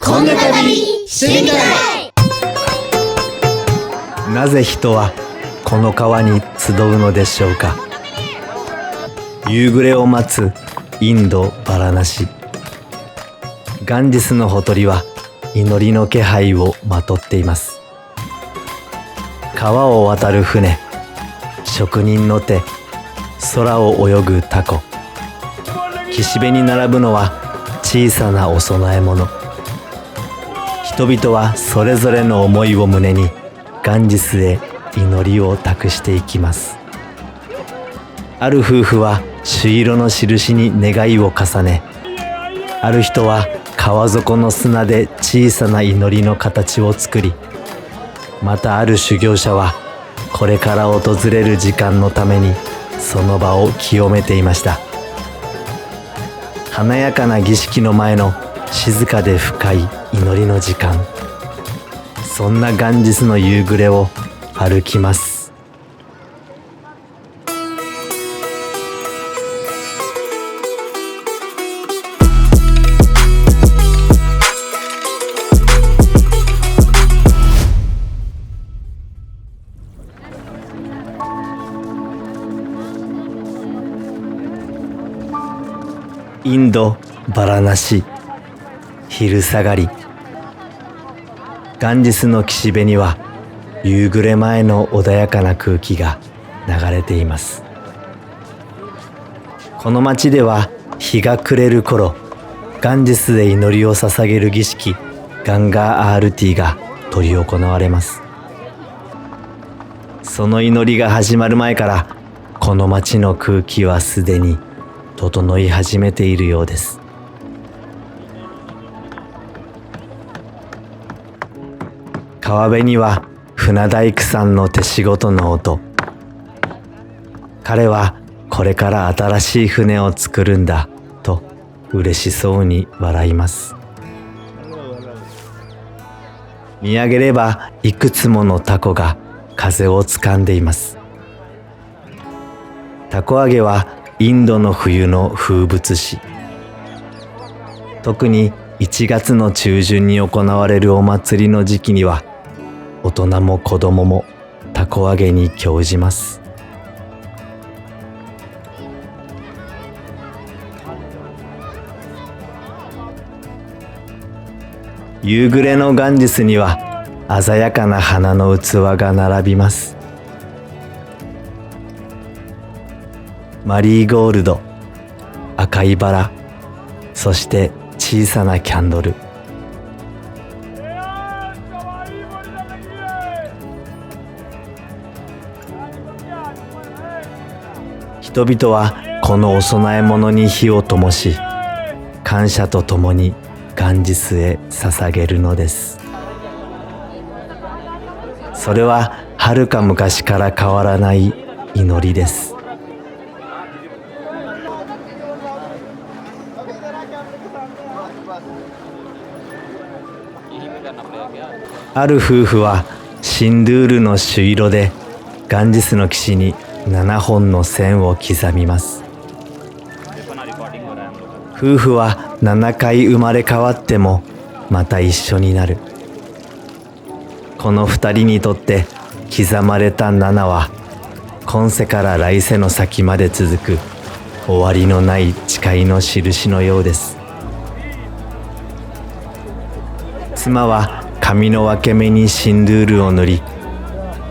こんな旅してみたい。なぜ人はこの川に集うのでしょうか。夕暮れを待つインド・バラナシ。ガンジスのほとりは祈りの気配をまとっています。川を渡る船、職人の手、空を泳ぐタコ。岸辺に並ぶのは小さなお供え物。人々はそれぞれの思いを胸にガンジスへ祈りを託していきます。ある夫婦は朱色の印に願いを重ね、ある人は川底の砂で小さな祈りの形を作り、またある修行者はこれから訪れる時間のためにその場を清めていました。華やかな儀式の前の静かで深い祈りの時間、そんなガンジスの夕暮れを歩きます。インド・バラナシ、昼下がり。ガンジスの岸辺には夕暮れ前の穏やかな空気が流れています。この町では日が暮れる頃、ガンジスで祈りを捧げる儀式、ガンガーアールティが執り行われます。その祈りが始まる前からこの町の空気はすでに整い始めているようです。川辺には船大工さんの手仕事の音。彼はこれから新しい船を作るんだと嬉しそうに笑います。見上げればいくつものタコが風をつかんでいます。タコ揚げはインドの冬の風物詩。特に1月の中旬に行われるお祭りの時期には、大人も子供もタコ揚げに興じます。夕暮れのガンジスには鮮やかな花の器が並びます。マリーゴールド、赤いバラ、そして小さなキャンドル。人々はこのお供え物に火を灯し、感謝とともにガンジスへ捧げるのです。それは遥か昔から変わらない祈りです。ある夫婦はシンドゥールの朱色でガンジスの岸に7本の線を刻みます。夫婦は7回生まれ変わってもまた一緒になる。この2人にとって刻まれた7は今世から来世の先まで続く終わりのない誓いの印のようです。妻は髪の分け目にシンドゥールを塗り、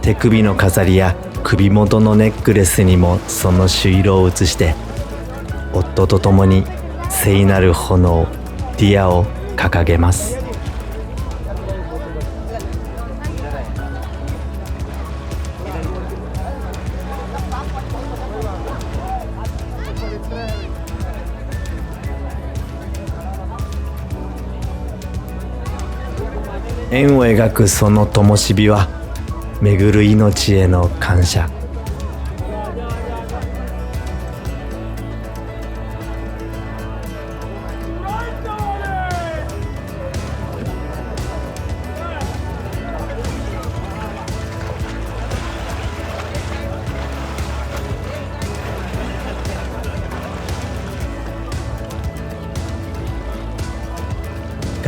手首の飾りや首元のネックレスにもその朱色を写して、夫と共に聖なる炎、ディアを掲げます。円を描くその灯火は巡る命への感謝。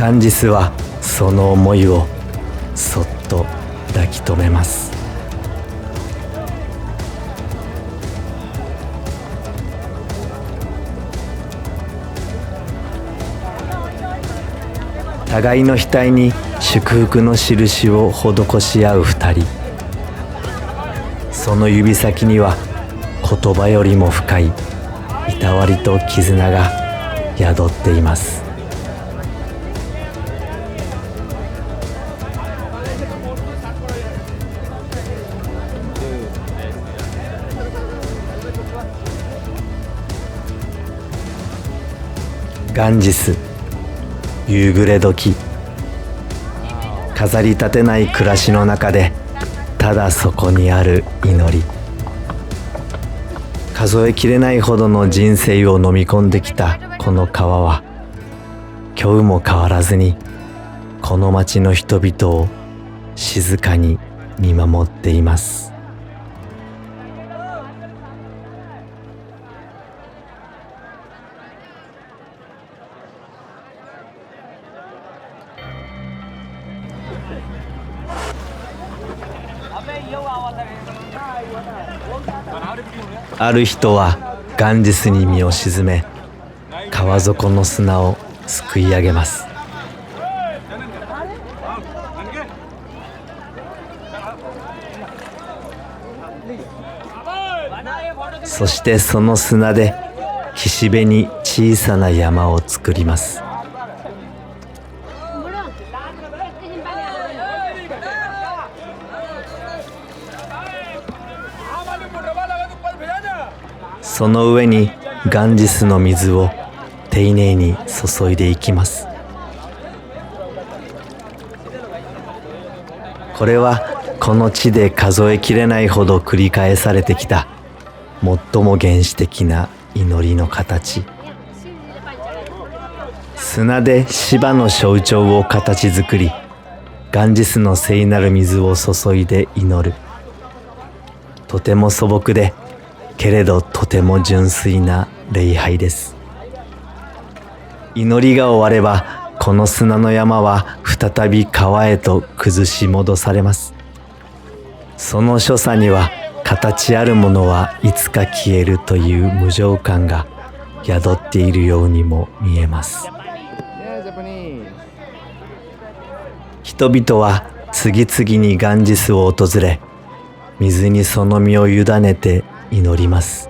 ガンジスはその思いをそっと抱き留めます。互いの額に祝福の印を施し合う二人。その指先には言葉よりも深いいたわりと絆が宿っています。ガンジス、夕暮れ時。飾り立てない暮らしの中でただそこにある祈り。数えきれないほどの人生を飲み込んできたこの川は今日も変わらずにこの町の人々を静かに見守っています。ある人はガンジスに身を沈め川底の砂をすくい上げます。そしてその砂で岸辺に小さな山を作ります。その上にガンジスの水を丁寧に注いでいきます。これはこの地で数えきれないほど繰り返されてきた最も原始的な祈りの形。砂で芝の象徴を形作り、ガンジスの聖なる水を注いで祈る。とても素朴でけれどとても純粋な礼拝です。祈りが終わればこの砂の山は再び川へと崩し戻されます。その所作には形あるものはいつか消えるという無常感が宿っているようにも見えます。人々は次々にガンジスを訪れ、水にその身を委ねて祈ります。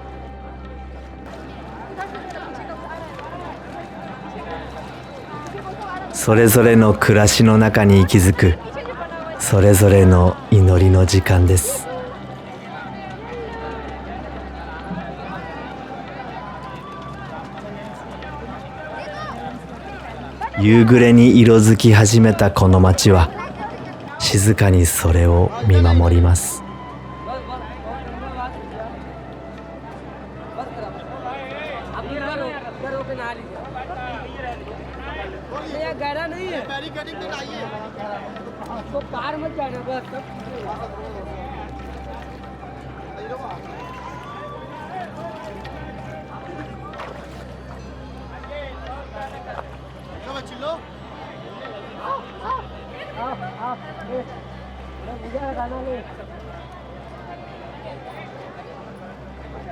それぞれの暮らしの中に息づくそれぞれの祈りの時間です。夕暮れに色づき始めたこの街は静かにそれを見守ります。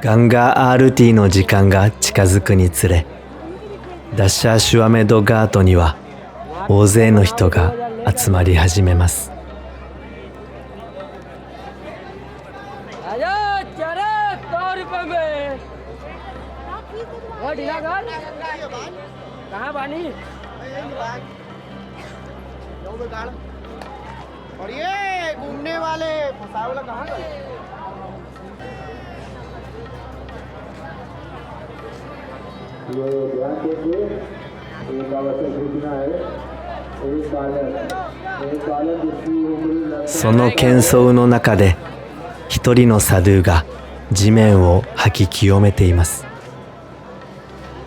ガンガー RT の時間が近づくにつれ、ダッシャーシュアメドガートには大勢の人が集まり始めます。その喧騒の中で一人のサドゥが地面を吐き清めています。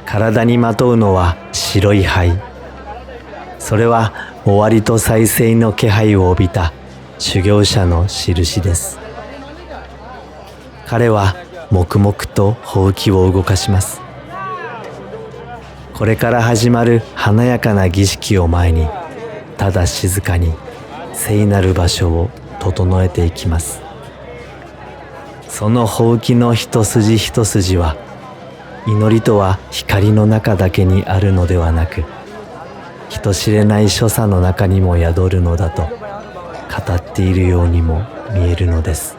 体にまとうのは白い灰。それは終わりと再生の気配を帯びた修行者の印です。彼は黙々とほうきを動かします。これから始まる華やかな儀式を前に、ただ静かに聖なる場所を整えていきます。そのほうきの一筋一筋は、祈りとは光の中だけにあるのではなく、人知れない所作の中にも宿るのだと語っているようにも見えるのです。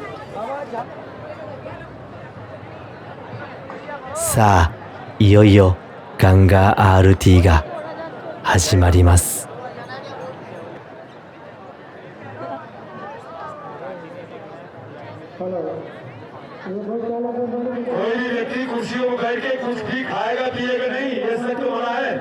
さあ、いよいよガンガー RT が始まります。कोई भी व्यक्ति कुर्सियों में बैठ के कुछ भी खाएगा पिएगा नहीं, ये सत्य हो रहा है।